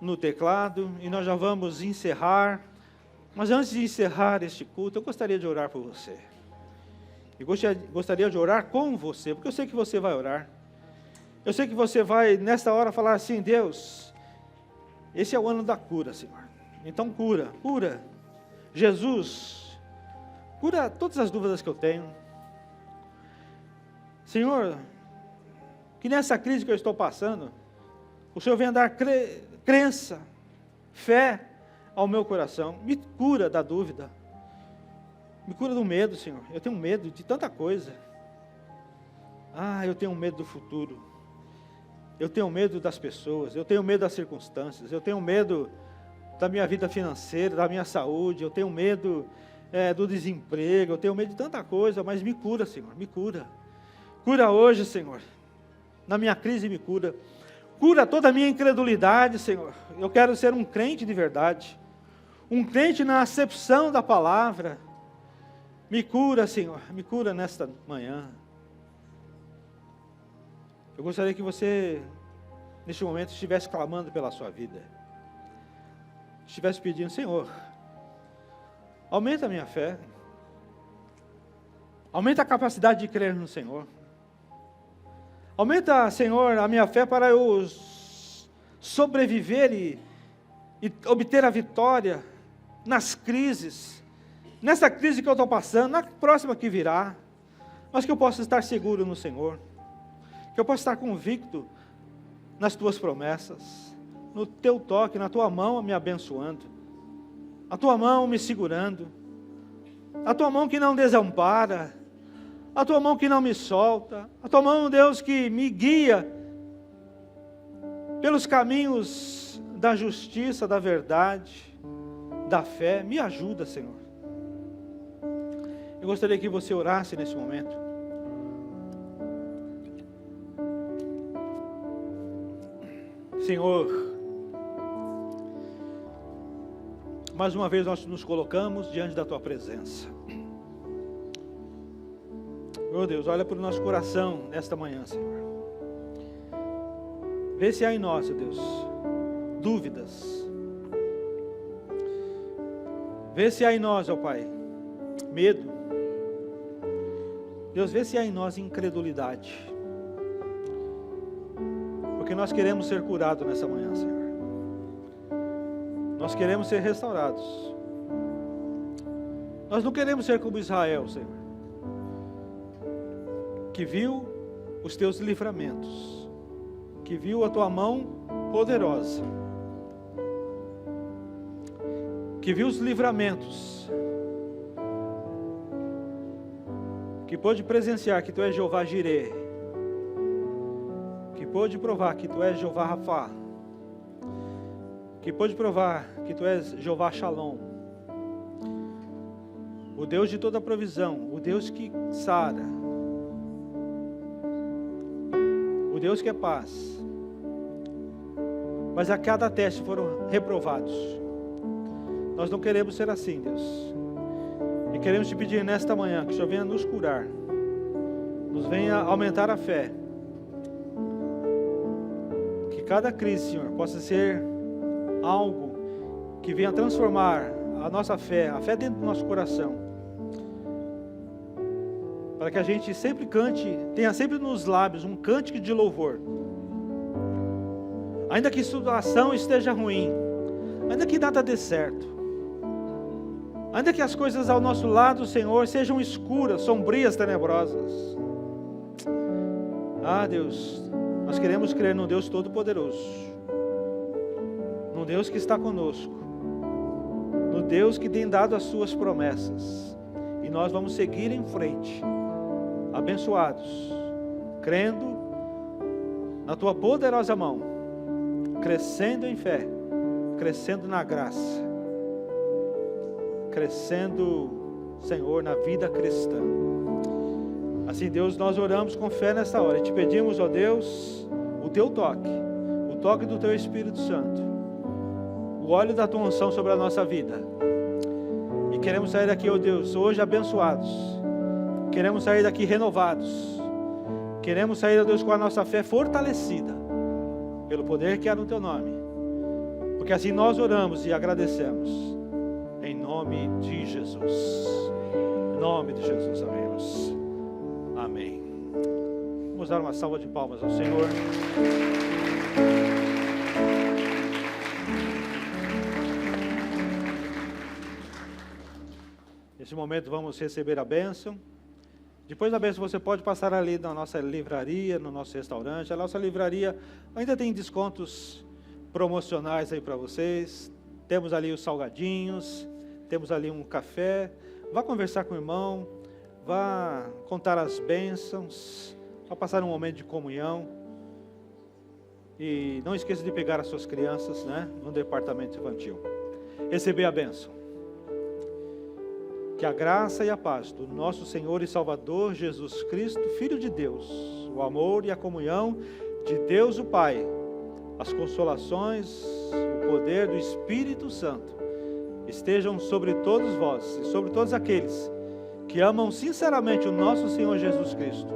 no teclado, e nós já vamos encerrar. Mas antes de encerrar este culto, eu gostaria de orar por você. E gostaria de orar com você, porque eu sei que você vai orar. Eu sei que você vai, nesta hora, falar assim: Deus, esse é o ano da cura, Senhor. Então cura. Jesus, cura todas as dúvidas que eu tenho. Senhor, que nessa crise que eu estou passando, o Senhor venha dar crença, fé ao meu coração. Me cura da dúvida. Me cura do medo, Senhor. Eu tenho medo de tanta coisa. Eu tenho medo do futuro. Eu tenho medo das pessoas. Eu tenho medo das circunstâncias. Eu tenho medo da minha vida financeira, da minha saúde. Eu tenho medo do desemprego. Eu tenho medo de tanta coisa. Mas me cura, Senhor. Me cura. Cura hoje, Senhor. Na minha crise me cura. Cura toda a minha incredulidade, Senhor. Eu quero ser um crente de verdade. Um crente na acepção da palavra. Me cura, Senhor. Me cura nesta manhã. Eu gostaria que você, neste momento, estivesse clamando pela sua vida. Estivesse pedindo: Senhor, aumenta a minha fé. Aumenta a capacidade de crer no Senhor. Aumenta, Senhor, a minha fé para eu sobreviver e obter a vitória nas crises. Nessa crise que eu estou passando, na próxima que virá. Mas que eu possa estar seguro no Senhor. Que eu possa estar convicto nas Tuas promessas. No Teu toque, na Tua mão me abençoando. A Tua mão me segurando. A Tua mão que não desampara. A Tua mão que não me solta, a Tua mão, Deus, que me guia pelos caminhos da justiça, da verdade, da fé. Me ajuda, Senhor. Eu gostaria que você orasse nesse momento. Senhor, mais uma vez nós nos colocamos diante da Tua presença. Meu Deus, olha para o nosso coração nesta manhã, Senhor. Vê se há em nós, Deus, dúvidas. Vê se há em nós, ó Pai, medo. Deus, vê se há em nós incredulidade. Porque nós queremos ser curados nessa manhã, Senhor. Nós queremos ser restaurados. Nós não queremos ser como Israel, Senhor, que viu os Teus livramentos, que viu a Tua mão poderosa, que viu os livramentos, que pôde presenciar que Tu és Jeová Jireh, que pôde provar que Tu és Jeová Rafá, que pôde provar que Tu és Jeová Shalom, o Deus de toda provisão, o Deus que sara, o Deus que é paz. Mas a cada teste foram reprovados. Nós não queremos ser assim, Deus. E queremos Te pedir nesta manhã que o Senhor venha nos curar, nos venha aumentar a fé. Que cada crise, Senhor, possa ser algo que venha transformar a nossa fé, a fé dentro do nosso coração. Para que a gente sempre cante, tenha sempre nos lábios um cântico de louvor. Ainda que a situação esteja ruim, ainda que nada dê certo, ainda que as coisas ao nosso lado, Senhor, sejam escuras, sombrias, tenebrosas. Ah, Deus, nós queremos crer num Deus Todo-Poderoso, num Deus que está conosco, no Deus que tem dado as suas promessas, e nós vamos seguir em frente, abençoados, crendo na Tua poderosa mão, crescendo em fé, crescendo na graça, crescendo, Senhor, na vida cristã. Assim, Deus, nós oramos com fé nessa hora, e te pedimos, ó Deus, o Teu toque, o toque do Teu Espírito Santo, o óleo da Tua unção sobre a nossa vida, e queremos sair daqui, ó Deus, hoje abençoados, queremos sair daqui renovados, queremos sair, ó Deus, com a nossa fé fortalecida, pelo poder que há no Teu nome, porque assim nós oramos e agradecemos, em nome de Jesus, em nome de Jesus, amém. Amém. Vamos dar uma salva de palmas ao Senhor. Nesse momento vamos receber a bênção. Depois da bênção você pode passar ali na nossa livraria, no nosso restaurante. A nossa livraria ainda tem descontos promocionais aí para vocês. Temos ali os salgadinhos, temos ali um café. Vá conversar com o irmão, vá contar as bênçãos, vá passar um momento de comunhão. E não esqueça de pegar as suas crianças, no departamento infantil. Receber a bênção. Que a graça e a paz do nosso Senhor e Salvador Jesus Cristo, Filho de Deus, o amor e a comunhão de Deus o Pai, as consolações, o poder do Espírito Santo, estejam sobre todos vós e sobre todos aqueles que amam sinceramente o nosso Senhor Jesus Cristo,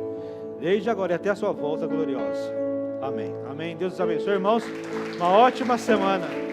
desde agora e até a sua volta gloriosa. Amém. Amém. Deus os abençoe, irmãos. Uma ótima semana.